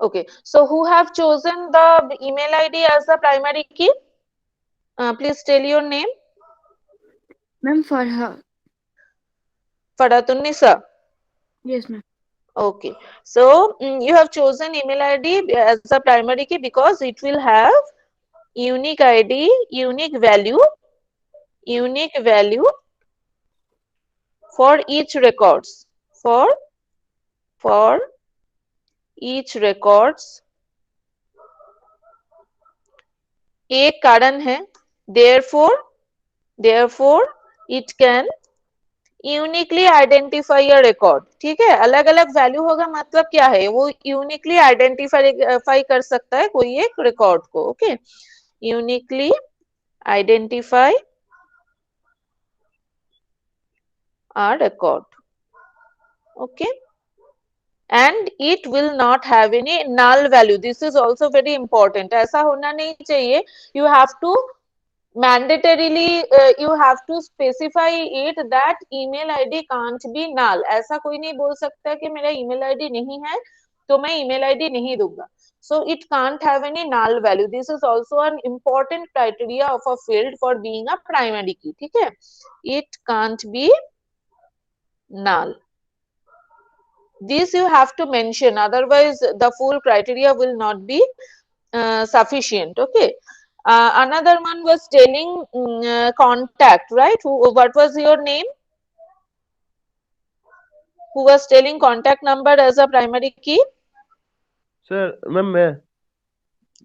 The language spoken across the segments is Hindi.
Okay, so who have chosen the email ID as the primary key? Please tell your name. Ma'am, Farha. Faratunnisa. Yes, ma'am. Okay, so you have chosen email ID as the primary key because it will have unique ID, unique value for each records. For each records एक कारण है, therefore it can uniquely identify a record. ठीक है, अलग अलग वैल्यू होगा मतलब क्या है, वो यूनिकली आइडेंटिफाई कर सकता है कोई एक रिकॉर्ड को. Okay, uniquely identify a record. Okay, and it will not have any null value. This is also very important. ऐसा होना नहीं चाहिए. You have to mandatorily you have to specify it that email id can't be null. ऐसा कोई नहीं बोल सकता कि मेरा email id नहीं है तो मैं email id नहीं दूंगा. So it can't have any null value. This is also an important criteria of a field for being a primary key. ठीक है, it can't be null. This you have to mention, otherwise the full criteria will not be sufficient. Okay, another one was telling contact, right? What was your name? Who was telling contact number as a primary key? Sir ma'am मैं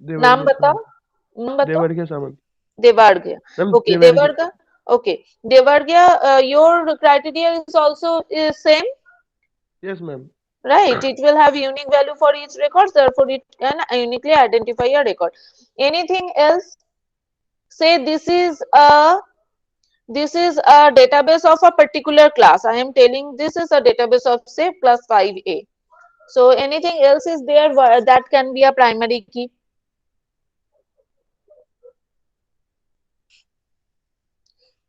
नाम देवर्गे बताओ, सामंत. नाम बताओ. देवर्गे सामंत. Devargya. Ma'am Okay, देवर्गे. Devarga. Okay, Devargya, your criteria is also same, yes ma'am. right? It will have unique value for each record, therefore it can uniquely identify a record. Anything else? Say this is a database of a particular class. I am telling this is a database of say class 5A. So anything else is there that can be a primary key?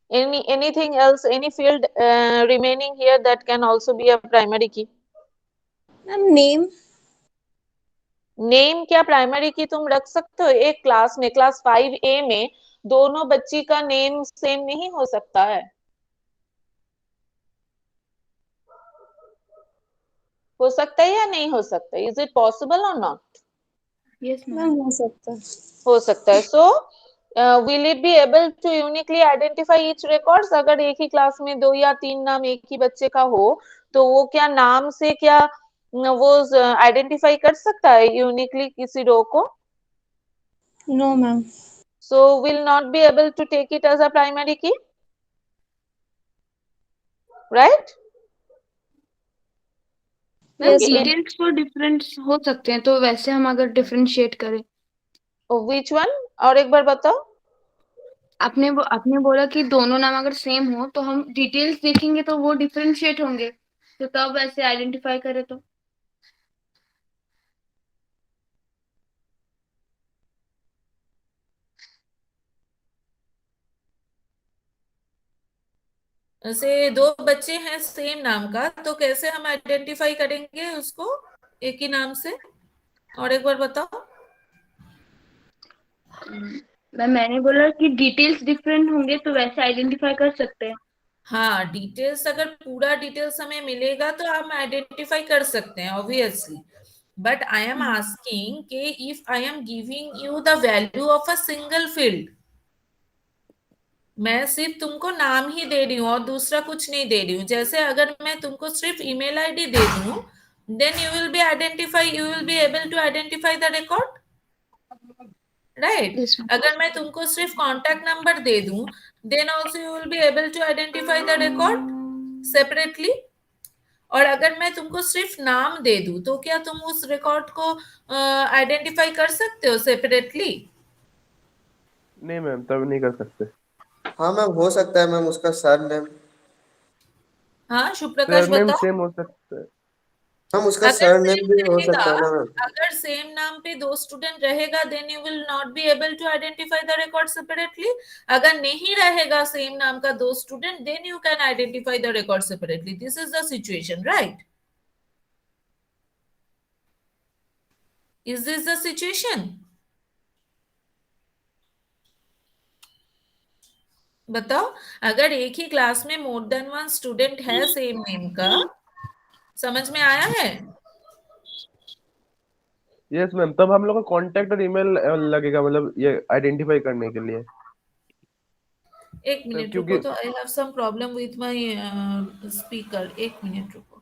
Anything else, any field remaining here that can also be a primary key? Name. Name क्या प्राइमरी की तुम रख सकते हो? एक क्लास में, क्लास 5A में दोनों बच्ची का नेम सेम नहीं हो सकता है. हो सकता है या नहीं हो सकता? इज इट पॉसिबल और नॉट? Yes, ma'am ma'am. हो सकता है. हो सकता है. So will it be able to uniquely identify each records? अगर एक ही क्लास में 2 या 3 नाम एक ही बच्चे का हो तो वो क्या नाम से क्या वो आइडेंटिफाई कर सकता है यूनिकली किसी रो को? No ma'am. So will not be able to take it as a primary key, right? Ma'am yes ma'am. Details को डिफरेंट हो सकते हैं, तो वैसे हम अगर डिफरेंशिएट करें. Which one? और एक बार बताओ. आपने बोला कि दोनों नाम अगर सेम हो तो हम डिटेल्स देखेंगे तो वो डिफरेंशिएट होंगे, तो तब ऐसे आइडेंटिफाई करें तो. से दो बच्चे हैं सेम नाम का तो कैसे हम आइडेंटिफाई करेंगे उसको एक ही नाम से? और एक बार बताओ. मैंने बोला कि डिटेल्स डिफरेंट होंगे तो वैसे आइडेंटिफाई कर सकते हैं. हाँ, डिटेल्स अगर पूरा डिटेल्स हमें मिलेगा तो हम आइडेंटिफाई कर सकते हैं obviously. But I am asking कि if I am giving you the value of a single field, मैं सिर्फ तुमको नाम ही दे रही हूँ और दूसरा कुछ नहीं दे रही हूँ. जैसे अगर मैं तुमको सिर्फ ईमेल आईडी दे दूं, then you will be able to identify the record, right? Yes, ma'am. अगर मैं तुमको सिर्फ कांटेक्ट नंबर दे दूं, then also you will be able to identify the record separately. और अगर मैं तुमको सिर्फ नाम दे दूं तो क्या तुम उस रिकॉर्ड को आइडेंटिफाई कर सकते हो सेपरेटली? नहीं मैम, तब नहीं कर सकते. हाँ मैम, हो सकता है मैम, उसका सर नेम. हाँ, शुभप्रकाश सरनेम बताओ. सेम हो सकता है. मैम उसका अगर सर नेम सेम भी हो रहेगा, सकता है ना मैम. अगर सेम नाम पे दो स्टूडेंट रहेगा, then you will not be able to identify the record separately. अगर नहीं रहेगा सेम नाम का दो student, then you can identify the record separately. This is the situation, right? Is this the situation? बताओ, अगर एक ही क्लास में मोर देन वन स्टूडेंट है सेम नेम का, समझ में आया है? यस मैम, तब हम लोग का कांटेक्ट और ईमेल लगेगा, मतलब ये आइडेंटिफाई करने के लिए। एक मिनट रुको, क्योंकि तो I have some problem with my speaker, एक मिनट रुको।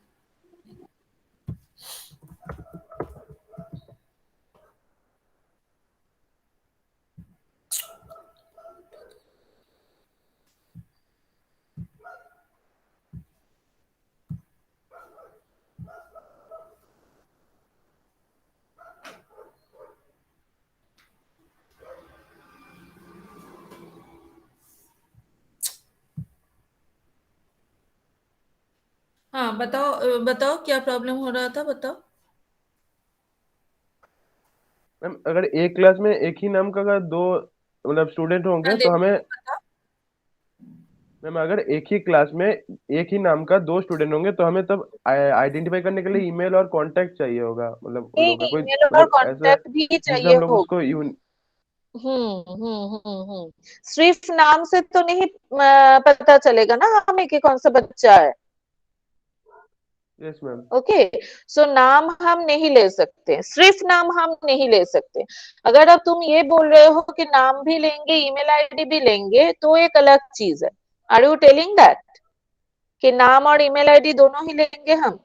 हाँ बताओ, बताओ क्या प्रॉब्लम हो रहा था, बताओ। मैम अगर एक क्लास में एक ही नाम का अगर दो मतलब स्टूडेंट हाँ होंगे तो देखो, हमें, बताओ। मैम अगर एक ही क्लास में एक ही नाम का दो स्टूडेंट होंगे तो हमें तब आइडेंटिफाई करने के लिए ईमेल और कांटेक्ट चाहिए होगा, मतलब उन लोगों का कोई ईमेल और मतलब ऐसा कांटेक्ट भी जिससे चाहिए हम लोग होगा। उसको यून। सिर्फ नाम से तो नहीं पता चलेगा ना हमें कि कौन सा बच्चा है। Yes ma'am. ओके, सो नाम हम नहीं ले सकते, सिर्फ नाम हम नहीं ले सकते। अगर अब तुम ये बोल रहे हो कि नाम भी लेंगे ईमेल आईडी भी लेंगे तो एक अलग चीज है। आर यू टेलिंग दैट कि नाम और ईमेल आईडी दोनों ही लेंगे हम?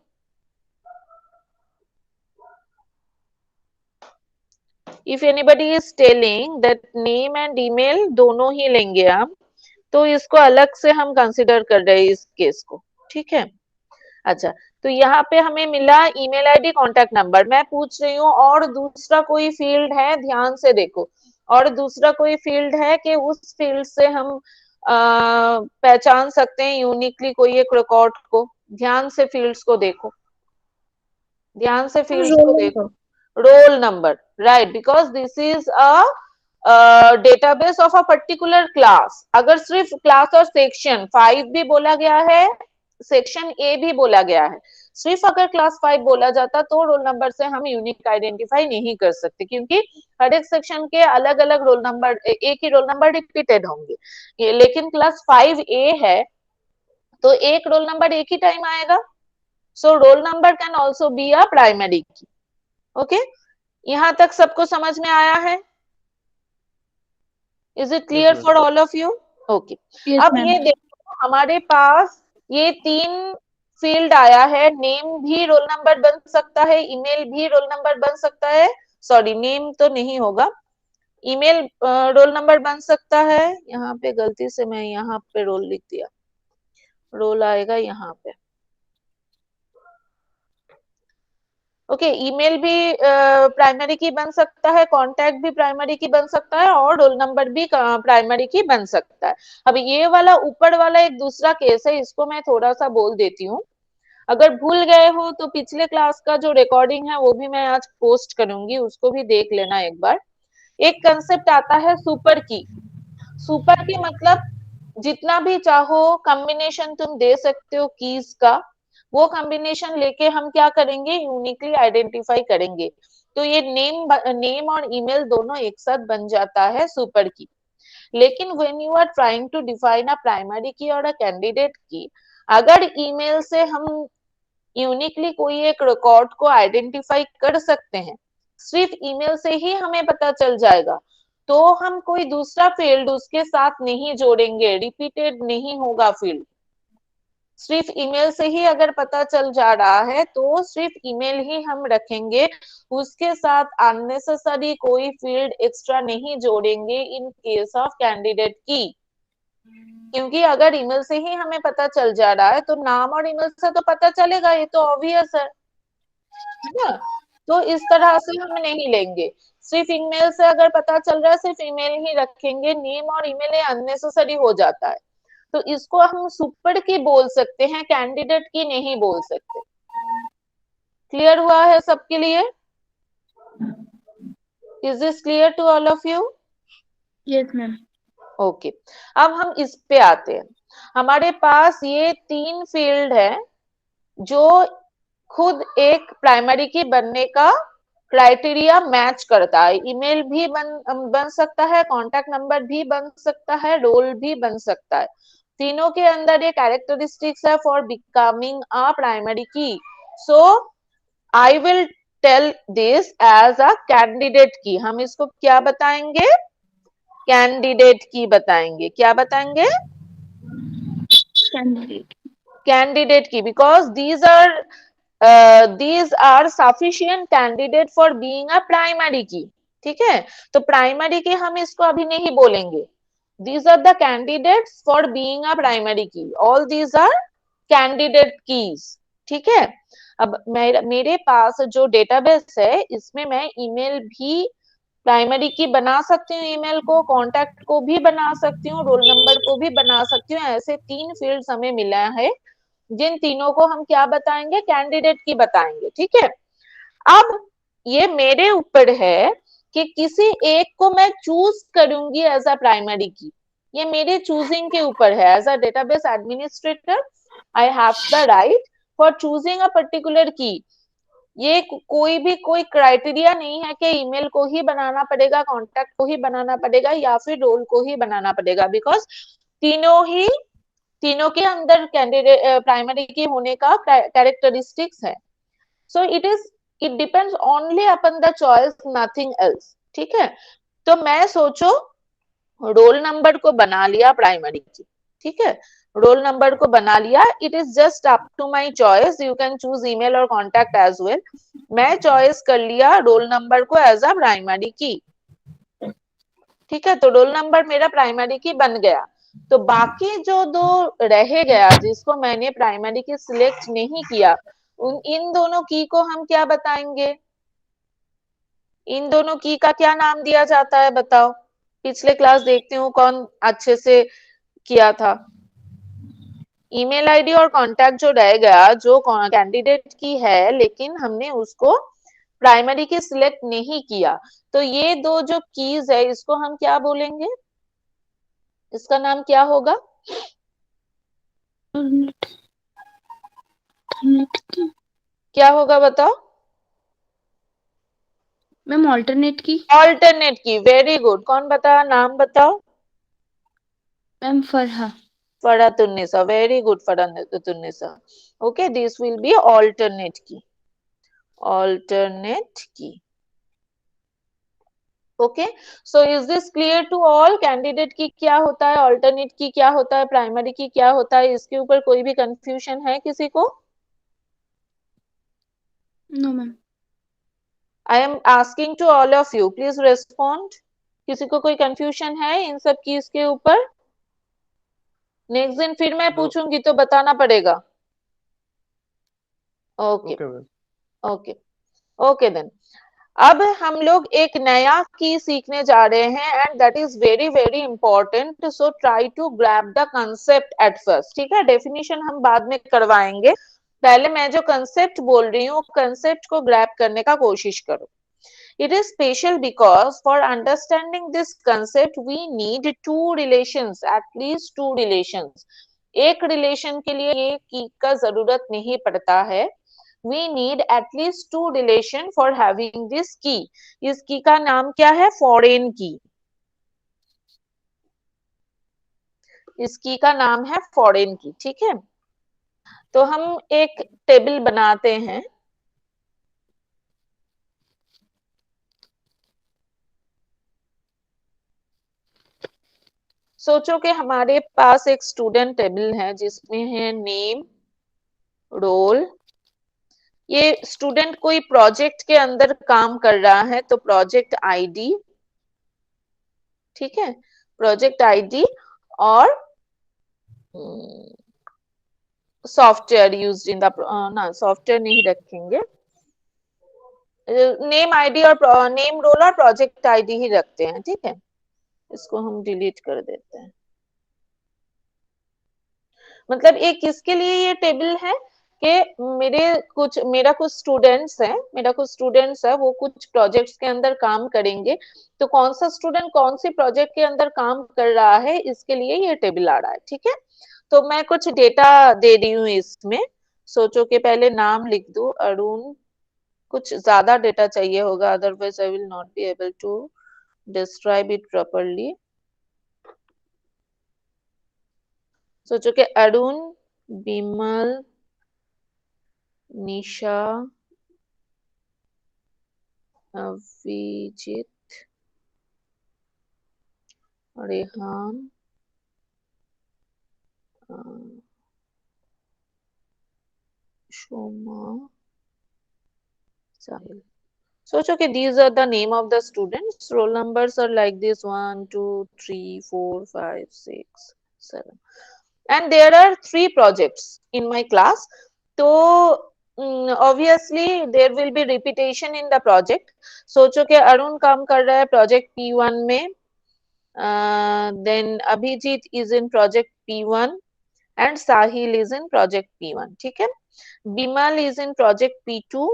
If anybody is telling that name and email दोनों ही लेंगे हम, तो इसको अलग से हम कंसिडर कर रहे हैं इस केस को। ठीक है, अच्छा, तो यहाँ पे हमें मिला ईमेल आईडी कांटेक्ट नंबर। मैं पूछ रही हूँ और दूसरा कोई फील्ड है, ध्यान से देखो, और दूसरा कोई फील्ड है कि उस फील्ड से हम पहचान सकते हैं यूनिकली कोई एक रिकॉर्ड को? ध्यान से फील्ड्स को देखो, ध्यान से फील्ड्स रोल को देखो। Number. Roll number, right, because this is a database of a particular class. अगर सिर्फ क्लास और सेक्शन 5 भी बोला गया है, सेक्शन ए भी बोला गया है, सिर्फ अगर क्लास 5 बोला जाता तो रोल नंबर से हम यूनिक आइडेंटिफाई नहीं कर सकते, क्योंकि हर एक सेक्शन के अलग अलग रोल नंबर, एक ही रोल नंबर रिपीटेड होंगे। लेकिन क्लास 5 ए है तो एक रोल नंबर एक ही टाइम आएगा। So roll number can also be a primary की। ओके, यहाँ तक सबको समझ में आया है? Is it yes clear ma'am. For all of you? Okay, yes अब मैम। ये देखो हमारे पास ये तीन फील्ड आया है। नेम भी रोल नंबर बन सकता है, ईमेल भी रोल नंबर बन सकता है, सॉरी नेम तो नहीं होगा, ईमेल रोल नंबर बन सकता है। यहाँ पे गलती से मैं यहाँ पे रोल लिख दिया, रोल आएगा यहाँ पे। ओके, ईमेल भी प्राइमरी की बन सकता है, कांटेक्ट भी प्राइमरी की बन सकता है, और रोल नंबर भी प्राइमरी की बन सकता है। अब ये वाला ऊपर वाला एक दूसरा केस है, इसको मैं थोड़ा सा बोल देती हूँ। अगर भूल गए हो तो पिछले क्लास का जो रिकॉर्डिंग है वो भी मैं आज पोस्ट करूंगी, उसको भी देख लेना एक बार। एक कंसेप्ट आता है सुपर की। सुपर की मतलब जितना भी चाहो कॉम्बिनेशन तुम दे सकते हो कीज का, वो कॉम्बिनेशन लेके हम क्या करेंगे, यूनिकली आइडेंटिफाई करेंगे। तो ये नेम और ईमेल दोनों एक साथ बन जाता है सुपर की। लेकिन when you are trying to define a primary key और अ कैंडिडेट की, अगर ईमेल से हम यूनिकली कोई एक रिकॉर्ड को आइडेंटिफाई कर सकते हैं, सिर्फ ईमेल से ही हमें पता चल जाएगा, तो हम कोई दूसरा फील्ड उसके साथ नहीं जोड़ेंगे, रिपीटेड नहीं होगा फील्ड। सिर्फ ईमेल से ही अगर पता चल जा रहा है तो सिर्फ ईमेल ही हम रखेंगे, उसके साथ अननेसेसरी कोई फील्ड एक्स्ट्रा नहीं जोड़ेंगे इन केस ऑफ कैंडिडेट की। क्योंकि अगर ईमेल से ही हमें पता चल जा रहा है तो नाम और ईमेल से तो पता चलेगा, ये तो ऑब्वियस है ना? तो इस तरह से हम नहीं लेंगे। सिर्फ ईमेल से अगर पता चल रहा है सिर्फ ईमेल ही रखेंगे, नेम और ईमेल ये अननेसेसरी हो जाता है। तो इसको हम सुपर की बोल सकते हैं, कैंडिडेट की नहीं बोल सकते। क्लियर हुआ है सबके लिए? Is this clear to all of you? Yes ma'am. Okay, अब हम इस पे आते हैं। हमारे पास ये तीन फील्ड है जो खुद एक प्राइमरी की बनने का क्राइटेरिया मैच करता है। ईमेल भी बन सकता है, कॉन्टैक्ट नंबर भी बन सकता है, रोल भी बन सकता है। तीनों के अंदर ये कैरेक्टरिस्टिक्स है for becoming a primary key. So I will tell this as a candidate key. हम इसको क्या बताएंगे? कैंडिडेट की बताएंगे। क्या बताएंगे? कैंडिडेट। कैंडिडेट की, because these are sufficient candidate for being a primary key। ठीक है, तो प्राइमरी की हम इसको अभी नहीं बोलेंगे। these are the candidates for being a primary key, all these are candidate keys। ठीक है, अब मेरे पास जो डेटाबेस है इसमें मैं ईमेल भी प्राइमरी की बना सकती हूँ, ईमेल को, कॉन्टैक्ट को भी बना सकती हूँ, रोल नंबर को भी बना सकती हूँ। ऐसे 3 फील्ड्स हमें मिला है, जिन तीनों को हम क्या बताएंगे? कैंडिडेट की बताएंगे। ठीक है, अब ये मेरे ऊपर है कि किसी एक को मैं चूज करूंगी एज अ प्राइमरी की। ये मेरे चूजिंग के ऊपर है। As a database administrator I have the right for choosing a particular key. ये कोई क्राइटेरिया नहीं है कि ईमेल को ही बनाना पड़ेगा, कॉन्टैक्ट को ही बनाना पड़ेगा या फिर रोल को ही बनाना पड़ेगा, बिकॉज तीनों के अंदर कैंडिडेट प्राइमरी की होने का कैरेक्टरिस्टिक्स है। So it depends only upon the choice, nothing else. ठीक है, तो मैं सोचो रोल नंबर को बना लिया प्राइमरी की। ठीक है, रोल नंबर को बना लिया। It is just up to my choice, you can choose email और कॉन्टैक्ट एज वेल। मैं चॉइस कर लिया रोल नंबर को एज अ प्राइमरी की। ठीक है, तो रोल नंबर मेरा प्राइमरी की बन गया। तो बाकी जो दो रह गया जिसको मैंने प्राइमरी की सिलेक्ट नहीं किया, इन दोनों की को हम क्या बताएंगे? इन दोनों की का क्या नाम दिया जाता है बताओ? पिछले क्लास देखती हूँ कौन अच्छे से किया था। ईमेल आईडी और कांटेक्ट जो रह गया, जो कैंडिडेट की है लेकिन हमने उसको प्राइमरी की सिलेक्ट नहीं किया, तो ये दो जो कीज है इसको हम क्या बोलेंगे? इसका नाम क्या होगा? क्या होगा बताओ? Ma'am alternate key. Alternate key, very good. कौन बता, नाम बताओ? Ma'am Farha. Fara Tunnisa, very good Fara Tunnisa. Okay, this will be alternate key. Alternate key. Okay, so is this clear to all? Candidate key क्या होता है, ऑल्टरनेट की क्या होता है, प्राइमरी की क्या होता है? इसके ऊपर कोई भी कंफ्यूजन है किसी को? No ma'am. I am asking to all of you, please respond. किसी को कोई कंफ्यूजन है इन सब कीज के ऊपर? नेक्स्ट दिन फिर मैं पूछूंगी तो बताना पड़ेगा। Okay okay okay then. अब हम लोग एक नया की सीखने जा रहे हैं and that is very very important, so try to grab the concept at first. ठीक है, डेफिनेशन हम बाद में करवाएंगे, पहले मैं जो कंसेप्ट बोल रही हूँ कंसेप्ट को ग्रैब करने का कोशिश करो। It is special because for understanding this concept we need two relations, at least two relations। एक रिलेशन के लिए ये की का जरूरत नहीं पड़ता है। We need at least two relation for having this key। इस की का नाम क्या है? फॉरेन की। इस की का नाम है फॉरेन की। ठीक है, तो हम एक टेबल बनाते हैं। सोचो कि हमारे पास एक स्टूडेंट टेबल है जिसमें है नेम, रोल। ये स्टूडेंट कोई प्रोजेक्ट के अंदर काम कर रहा है तो प्रोजेक्ट आईडी। ठीक है, प्रोजेक्ट आईडी और सॉफ्टवेयर यूज्ड इन द, ना सॉफ्टवेयर नहीं रखेंगे, नेम आईडी और नेम रोल और प्रोजेक्ट आईडी ही रखते हैं। ठीक है, इसको हम डिलीट कर देते हैं। मतलब ये किसके लिए ये टेबल है कि मेरा कुछ स्टूडेंट्स है वो कुछ प्रोजेक्ट्स के अंदर काम करेंगे, तो कौन सा स्टूडेंट कौन सी प्रोजेक्ट के अंदर काम कर रहा है इसके लिए ये टेबल आ रहा है। ठीक है, तो मैं कुछ डेटा दे रही हूँ इसमें। सोचो कि पहले नाम लिख दूं, अरुण कुछ ज्यादा डेटा चाहिए होगा, otherwise I will not be able to describe it properly. सोचो कि अरुण, बिमल, निशा, अभिजीत, रेहान, शोमा, साहिल। सोचो कि these are the name of the students. Roll numbers are like this: 1, 2, 3, 4, 5, 6, 7. And there are 3 projects in my class. So obviously there will be repetition in the project. सोचो कि अरुण काम कर रहा है project P1 में, then Abhijit is in project P1 and Sahil is in project P1. ठीक है? Bimal is in project P2.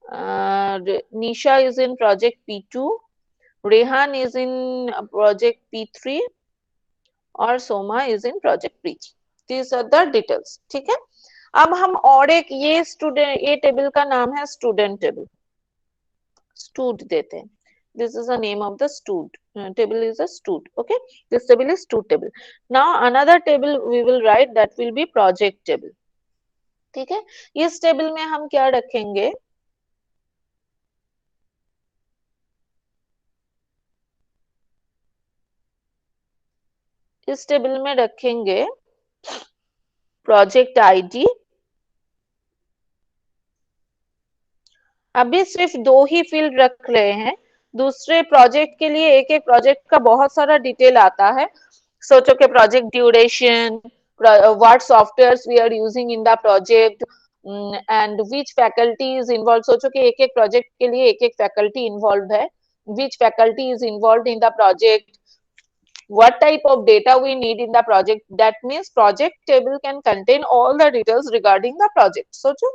Nisha is in project P2, Rehan is in project P3 और Soma is in project P3. These are the details. ठीक है? अब हम और एक ये स्टूडेंट, ये टेबल का नाम है स्टूडेंट टेबल, स्टूड देते हैं. This is the name of the stud. Table is a stud. Okay, this table is stud table. Now another table we will write, that will be project table. ठीक है? इस टेबल में हम क्या रखेंगे? इस टेबल में रखेंगे प्रोजेक्ट आईडी. अभी सिर्फ 2 ही फील्ड रख रहे हैं, दूसरे प्रोजेक्ट के लिए एक एक प्रोजेक्ट का बहुत सारा डिटेल आता है. सोचो कि project duration, what softwares we are using in the project and which faculty is involve. सोचो कि एक एक प्रोजेक्ट के लिए एक एक फैकल्टी इन्वॉल्व है, which faculty is involve in the project, what type of data we need in the project. That means project table can contain all the details regarding the project. सोचो,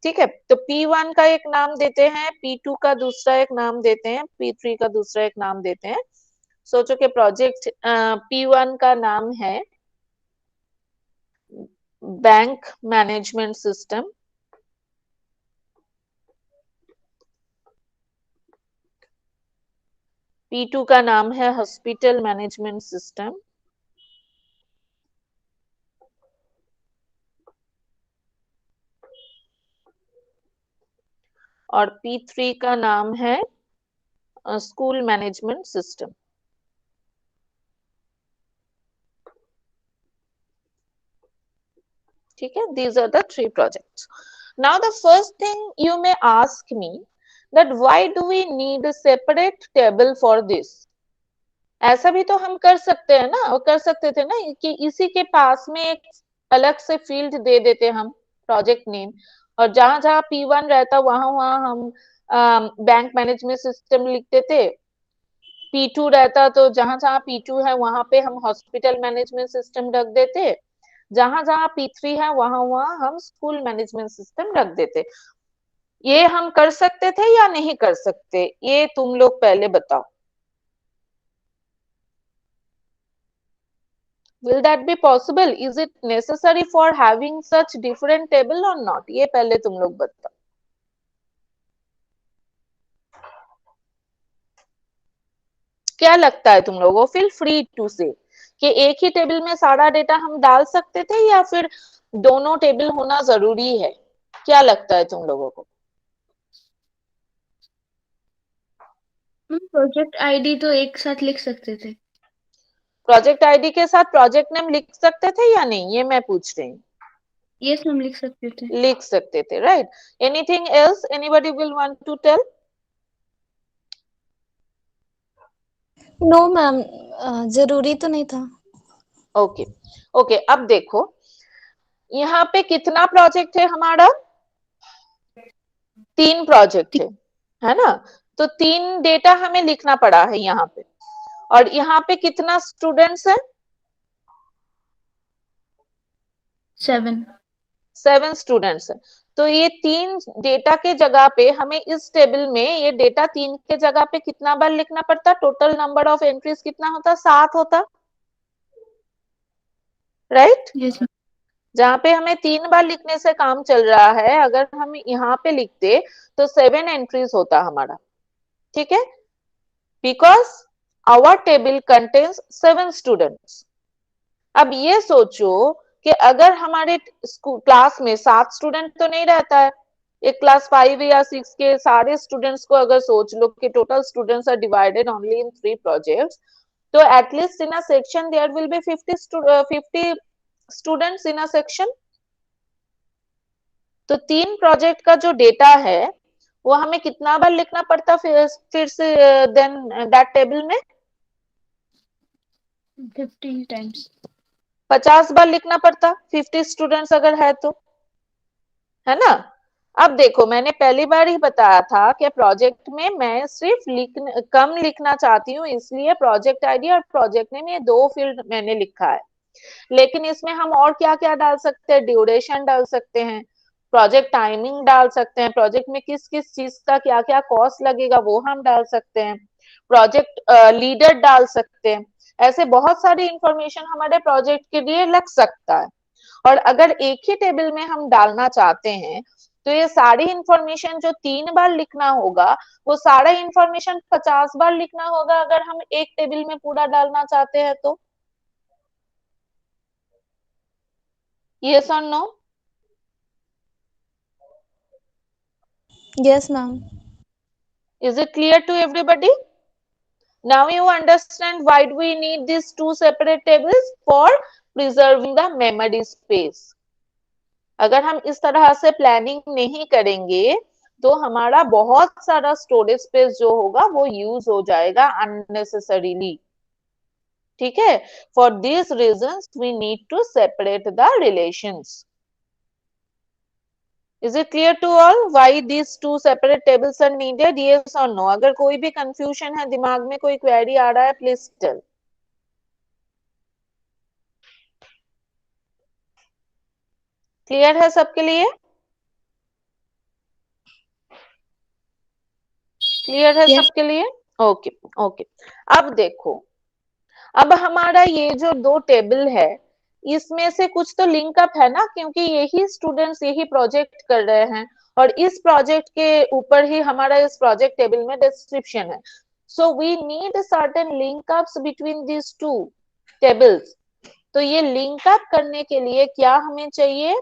ठीक है? तो P1 का एक नाम देते हैं, P2 का दूसरा एक नाम देते हैं, P3 का दूसरा एक नाम देते हैं. सोचो कि प्रोजेक्ट P1 का नाम है बैंक मैनेजमेंट सिस्टम. P2 का नाम है हॉस्पिटल मैनेजमेंट सिस्टम. और P3 का नाम है स्कूल मैनेजमेंट सिस्टम. ठीक है? These are the 3 projects. Now the first thing you may ask me that why do we need a separate table for this? ऐसा भी तो हम कर सकते हैं ना, और कर सकते थे ना कि इसी के पास में एक अलग से फील्ड दे देते हम प्रोजेक्ट नेम, और जहां जहां P1 रहता वहां वहां हम बैंक मैनेजमेंट सिस्टम लिखते थे. P2 रहता तो जहां जहां P2 है वहां पे हम हॉस्पिटल मैनेजमेंट सिस्टम रख देते, जहां जहां P3 है वहां वहां हम स्कूल मैनेजमेंट सिस्टम रख देते. ये हम कर सकते थे या नहीं कर सकते, ये तुम लोग पहले बताओ. Will that be possible? Is it necessary for having such different table or not? ये पहले तुम लोग बताओ. क्या लगता है तुम लोगों? फील फ्री टू से कि एक ही टेबल में सारा डेटा हम डाल सकते थे या फिर दोनों टेबल होना जरूरी है. क्या लगता है तुम लोगों को? प्रोजेक्ट आईडी तो एक साथ लिख सकते थे. प्रोजेक्ट आईडी के साथ प्रोजेक्ट नेम लिख सकते थे या नहीं, ये मैं पूछ रही हूँ. यस हम लिख सकते थे. लिख सकते थे, right? Anything else anybody will want to tell? No ma'am, जरूरी तो नहीं था. ओके ओके, अब देखो यहाँ पे कितना प्रोजेक्ट है हमारा? 3 प्रोजेक्ट है ना? तो 3 डेटा हमें लिखना पड़ा है यहाँ पे. और यहाँ पे कितना स्टूडेंट्स है? 7 स्टूडेंट्स है. तो ये 3 डेटा के जगह पे हमें इस टेबल में ये डेटा 3 के जगह पे कितना बार लिखना पड़ता? टोटल नंबर ऑफ एंट्रीज कितना होता? 7 होता, राइट? यस जहाँ पे हमें 3 बार लिखने से काम चल रहा है, अगर हम यहाँ पे लिखते तो 7 एंट्रीज होता हमारा, ठीक है, because our table contains 7 students. अब ये सोचो कि अगर हमारे क्लास में 7 स्टूडेंट तो नहीं रहता है, एक क्लास 5 या 6 के सारे स्टूडेंट्स को अगर सोच लो कि total students are divided only in 3 projects, तो at least in a section there will be 50 students in a section. तो 3 प्रोजेक्ट का जो डेटा है वो हमें कितना बार लिखना पड़ता फिर से देन दैट टेबल में 50 टाइम्स 50 बार लिखना पड़ता, 50 स्टूडेंट्स अगर है तो, है ना। अब देखो मैंने पहली बार ही बताया था कि प्रोजेक्ट में मैं सिर्फ कम लिखना चाहती हूँ, इसलिए प्रोजेक्ट आईडी और प्रोजेक्ट नेम ये 2 फील्ड मैंने लिखा है। लेकिन इसमें हम और क्या क्या डाल सकते हैं, ड्यूरेशन डाल सकते हैं, प्रोजेक्ट टाइमिंग डाल सकते हैं, प्रोजेक्ट में किस किस चीज का क्या क्या कॉस्ट लगेगा वो हम डाल सकते हैं, प्रोजेक्ट लीडर डाल सकते हैं। ऐसे बहुत सारी इंफॉर्मेशन हमारे प्रोजेक्ट के लिए लग सकता है। और अगर एक ही टेबल में हम डालना चाहते हैं तो ये सारी इंफॉर्मेशन जो 3 बार लिखना होगा वो सारा इंफॉर्मेशन 50 बार लिखना होगा, अगर हम एक टेबल में पूरा डालना चाहते हैं तो। Yes or no? Yes, ma'am. Is it clear to everybody? Now you understand why do we need these 2 separate tables? For preserving the memory space. अगर हम इस तरह से प्लानिंग नहीं करेंगे तो हमारा बहुत सारा स्टोरेज स्पेस जो होगा वो यूज हो जाएगा अननेसेसरीली, ठीक है। For this reasons we need to separate the relations. Is it clear to all why these 2 separate tables are needed? Yes or no? अगर कोई भी कंफ्यूजन है, दिमाग में कोई क्वेरी आ रहा है, प्लीज टेल। क्लियर है सबके लिए? क्लियर है Yes. सबके लिए? Okay okay. अब देखो, अब हमारा ये जो 2 टेबल है इसमें से कुछ तो लिंक अप है ना, क्योंकि यही स्टूडेंट्स यही प्रोजेक्ट कर रहे हैं और इस प्रोजेक्ट के ऊपर ही हमारा इस प्रोजेक्ट टेबल में डिस्क्रिप्शन है। So we need certain link ups between these 2 tables. तो ये लिंक अप करने के लिए क्या हमें चाहिए,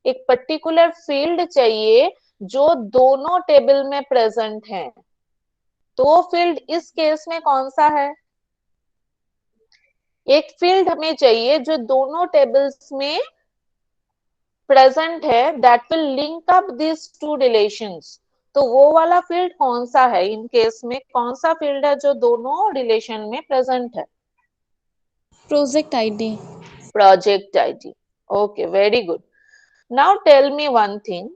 एक पर्टिकुलर फील्ड चाहिए जो दोनों टेबल में प्रेजेंट है। तो वो फील्ड इस केस में कौन सा है, एक फील्ड हमें चाहिए जो दोनों टेबल्स में प्रेजेंट है, that will link up this 2 relations. तो वो वाला फील्ड कौन सा है, इन केस में कौन सा फील्ड है जो दोनों रिलेशन में प्रेजेंट है? Project ID. Project ID. Okay, very good. Now tell me one thing,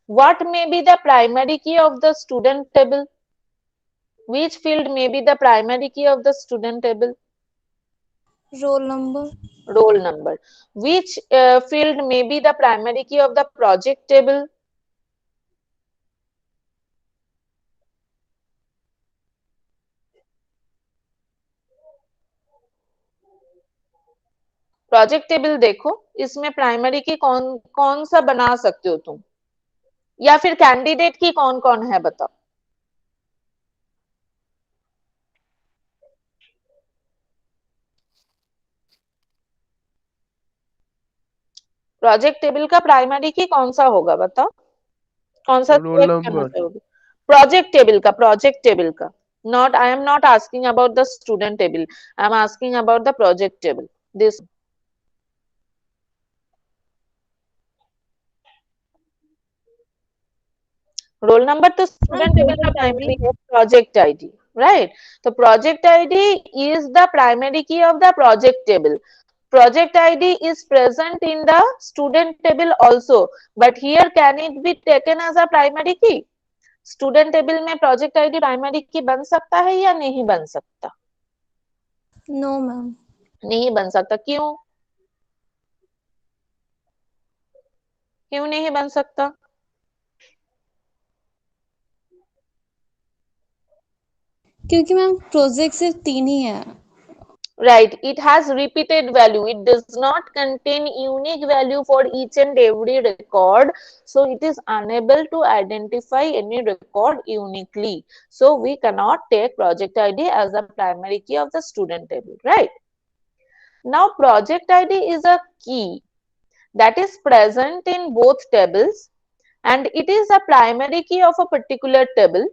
what may be the primary key of the student table? Which field may be the primary key of the student table? Roll number. Roll number. Which field may be the primary key of the project table? Project table देखो, इसमें प्राइमरी की कौन कौन सा बना सकते हो तुम, या फिर कैंडिडेट की कौन कौन है बताओ। प्रोजेक्ट टेबल का प्राइमरी की कौन सा होगा बताओ, कौन सा रोल सिलेक्ट करना नंबर। चाहोगे? प्रोजेक्ट टेबल का not, I am not asking about the student table, I am asking about the project table. This role number तो स्टूडेंट टेबल का Project प्राइमरी ID. है, प्रोजेक्ट आईडी, राइट। तो project ID is the primary key of the project table. Project ID is present in the student table also, but here can it be taken as a primary key? Student table में project ID primary key बन सकता है या नहीं बन सकता? No, ma'am. नहीं बन सकता, क्यों? क्यों नहीं बन सकता? क्योंकि मैम प्रोजेक्ट सिर्फ 3 ही है। Right, it has repeated value. It does not contain unique value for each and every record. So it is unable to identify any record uniquely. So we cannot take project ID as a primary key of the student table, right? Now project ID is a key that is present in both tables and it is a primary key of a particular table.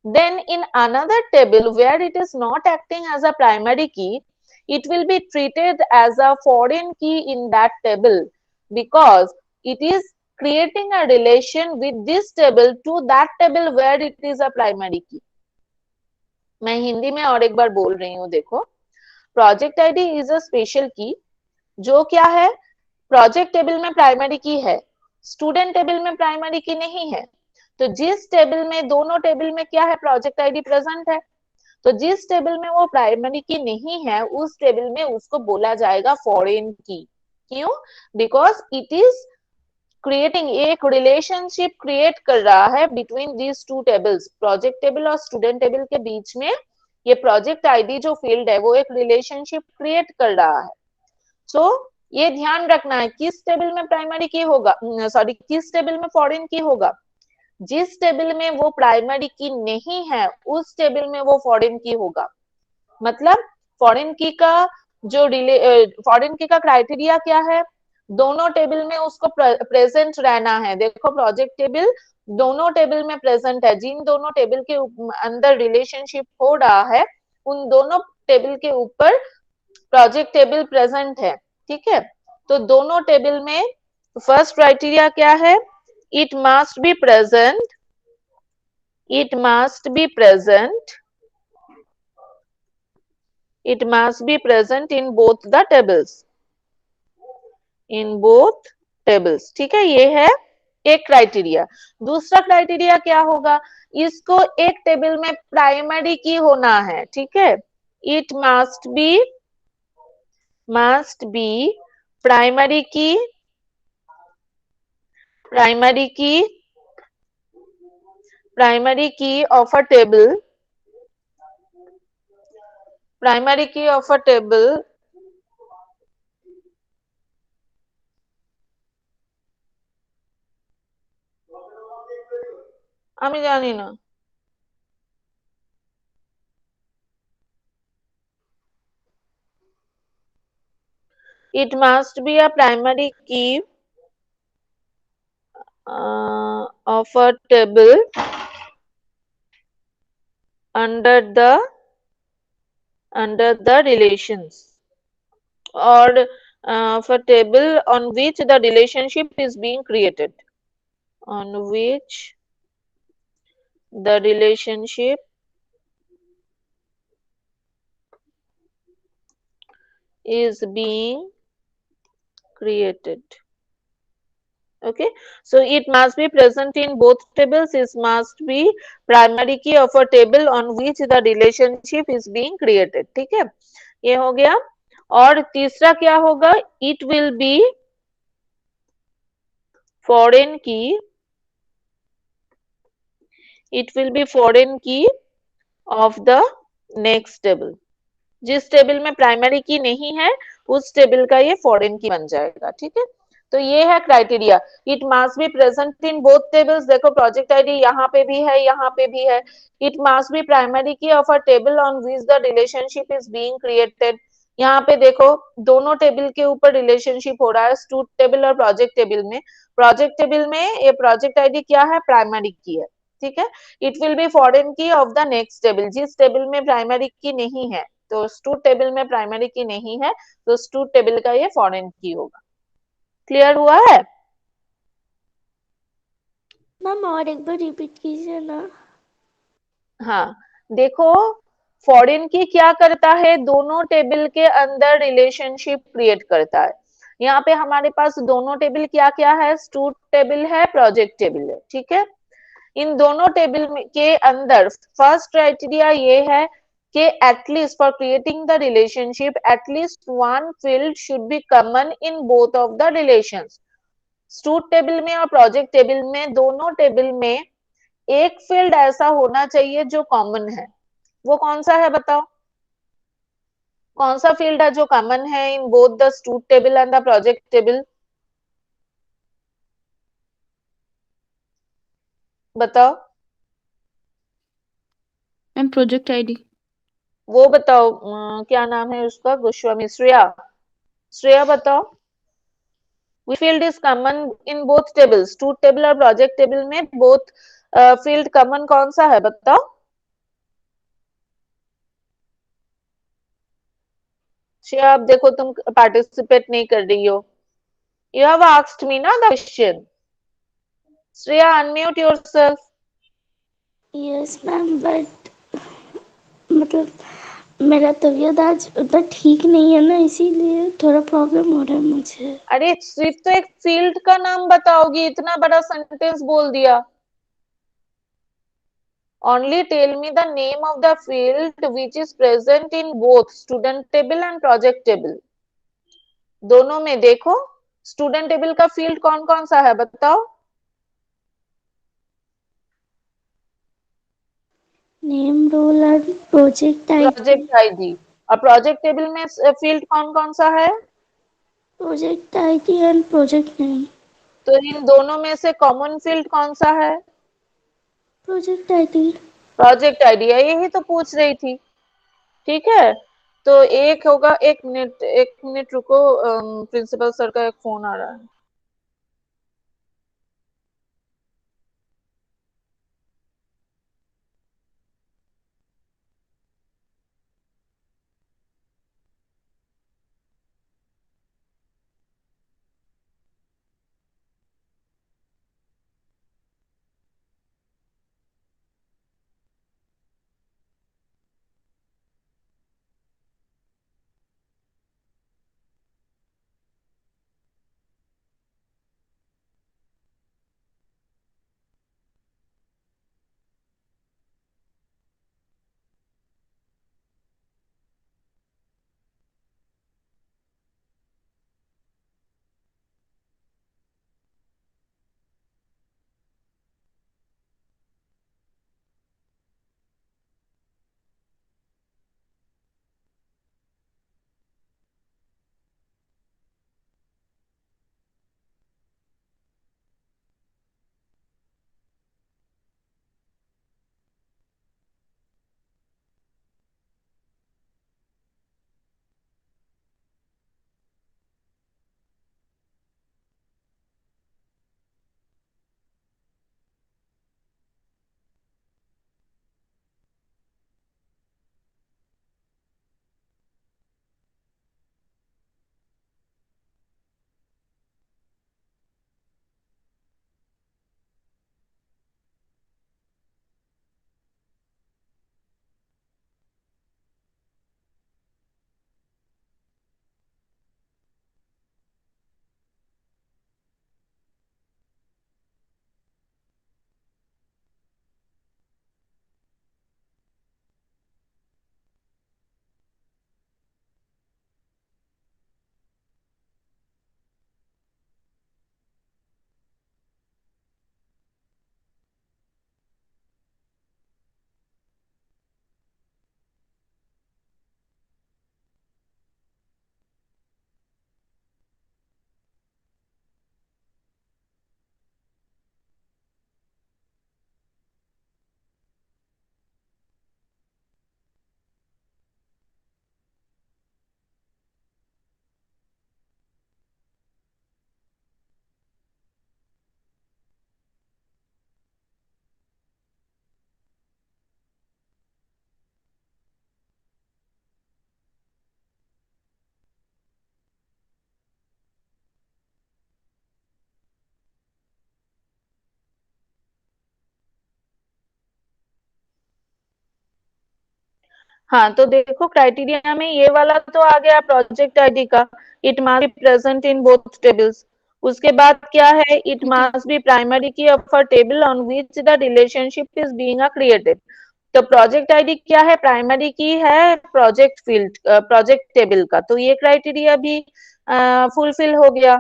Then in another table where it is not acting as a primary key, it will be treated as a foreign key in that table because it is creating a relation with this table to that table where it is a primary key. मैं हिंदी में और एक बार बोल रही हूँ, देखो, project ID is a special की जो क्या है, प्रोजेक्ट टेबल में प्राइमरी की है, स्टूडेंट टेबल में प्राइमरी की नहीं है। तो जिस टेबल में, दोनों टेबल में क्या है, प्रोजेक्ट आईडी प्रेजेंट है, तो जिस टेबल में वो प्राइमरी की नहीं है उस टेबल में उसको बोला जाएगा फॉरेन की। क्यों? बिकॉज इट इज क्रिएटिंग, एक रिलेशनशिप क्रिएट कर रहा है between these two tables, project table और स्टूडेंट टेबल के बीच में ये प्रोजेक्ट आईडी जो फील्ड है वो एक रिलेशनशिप क्रिएट कर रहा है। सो ये ध्यान रखना है किस टेबल में प्राइमरी की होगा, सॉरी किस टेबल में फॉरेन की होगा, जिस टेबल में वो प्राइमरी की नहीं है उस टेबल में वो फॉरेन की होगा। मतलब फॉरेन की का जो फॉरेन की का क्राइटेरिया क्या है, दोनों टेबल में उसको प्रेजेंट रहना है। देखो प्रोजेक्ट टेबल दोनों टेबल में प्रेजेंट है, जिन दोनों टेबल के अंदर रिलेशनशिप हो रहा है उन दोनों टेबल के ऊपर प्रोजेक्ट टेबल प्रेजेंट है, ठीक है। तो दोनों टेबल में फर्स्ट क्राइटेरिया क्या है, it must be present, it must be present, it must be present in both the tables, in both tables, ठीक है। ये है एक क्राइटेरिया। दूसरा क्राइटेरिया क्या होगा, इसको एक टेबल में प्राइमरी की होना है, ठीक है। it must be primary key, primary key of a table, primary key of a table আমি জানি না। It must be a primary key of a table under the relations or of a table on which the relationship is being created, on which the relationship is being created. Okay, so it must be present in both tables, it must be primary key of a table on which the relationship is being created, ठीक है, ये हो गया। और तीसरा क्या होगा, it will be foreign key, it will be foreign key of the next table, जिस टेबल में प्राइमरी की नहीं है उस टेबल का ये फॉरेन की बन जाएगा, ठीक है। तो ये है criteria, it must be present in both tables. देखो प्रोजेक्ट आईडी यहाँ पे भी है, यहाँ पे भी है। It must be primary key of a table on which the relationship is being created. यहाँ पे देखो दोनों टेबल के ऊपर रिलेशनशिप हो रहा है, स्टूड टेबल और प्रोजेक्ट टेबल में। प्रोजेक्ट टेबल में ये प्रोजेक्ट आईडी क्या है, प्राइमरी की है, ठीक है। इट विल बी फॉरेन की ऑफ द नेक्स्ट टेबल, जिस टेबल में प्राइमरी की नहीं है, तो स्टूड टेबल में प्राइमरी की नहीं है तो स्टूड टेबल का ये फॉरेन की होगा। क्लियर हुआ है? मैम और एक बार रिपीट कीजिए ना। हाँ देखो, फॉरेन की क्या करता है, दोनों टेबल के अंदर रिलेशनशिप क्रिएट करता है। यहाँ पे हमारे पास दोनों टेबल क्या क्या है, स्टूड टेबल है, प्रोजेक्ट टेबल है, ठीक है। इन दोनों टेबल के अंदर फर्स्ट क्राइटेरिया ये है कि at least for creating the relationship at least one field should be common in both of the relations. Stood table में और प्रोजेक्ट टेबल में, दोनों टेबल में एक फील्ड ऐसा होना चाहिए जो कॉमन है। वो कौन सा है बताओ? कौन सा फील्ड है जो कॉमन है in both the stud table and the project table? बताओ। Ma'am project ID. वो बताओ, क्या नाम है उसका? गोस्वामी, श्रेया। श्रेया बताओ, which field is common in both tables? Stood table और प्रोजेक्ट टेबल में बोथ फील्ड कॉमन कौन सा है, बताओ। श्रेया, अब देखो तुम पार्टिसिपेट नहीं कर रही हो। You have asked me ना the question. Shreya, unmute yourself. Yes ma'am, but मतलब मेरा तबीयत आज उतना ठीक नहीं है ना, इसीलिए थोड़ा प्रॉब्लम हो रहा है मुझे। अरे सिर्फ तो एक फील्ड का नाम बताओगी, इतना बड़ा सेंटेंस बोल दिया। Only tell me the name of the field which is present in both student table and project table. दोनों में देखो, स्टूडेंट टेबल का फील्ड कौन कौन सा है, बताओ। नेम, रोल और प्रोजेक्ट आईडी। Project ID. और प्रोजेक्ट टेबल में फील्ड कौन कौन सा है? Project ID and project name. तो इन दोनों में से कॉमन फील्ड कौन सा है? Project ID. प्रोजेक्ट आईडी है, यही तो पूछ रही थी। ठीक है, तो एक होगा। एक मिनट रुको, प्रिंसिपल सर का एक फोन आ रहा है। हाँ, तो देखो क्राइटेरिया में ये वाला तो आ गया प्रोजेक्ट आईडी का, it must be present in both tables. उसके बाद क्या है, इट ठीक है। Must be primary key of a table on which the relationship is being created. तो प्रोजेक्ट आईडी क्या है, प्राइमरी की है प्रोजेक्ट फील्ड, प्रोजेक्ट टेबल का, तो ये क्राइटेरिया भी फुलफिल हो गया।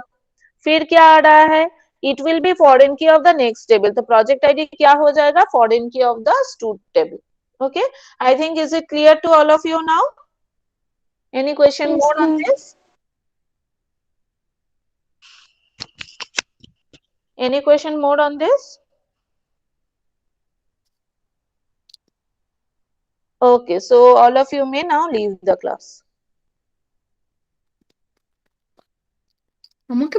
फिर क्या आ रहा है, इट विल बी फॉरेन की ऑफ द नेक्स्ट टेबल, तो प्रोजेक्ट आईडी क्या हो जाएगा, फॉरेन की of the stud table. Okay, I think is it clear to all of you now? Any question Yes, more on ma'am. this? Any question more on this? Okay, so all of you may now leave the class. আমাকে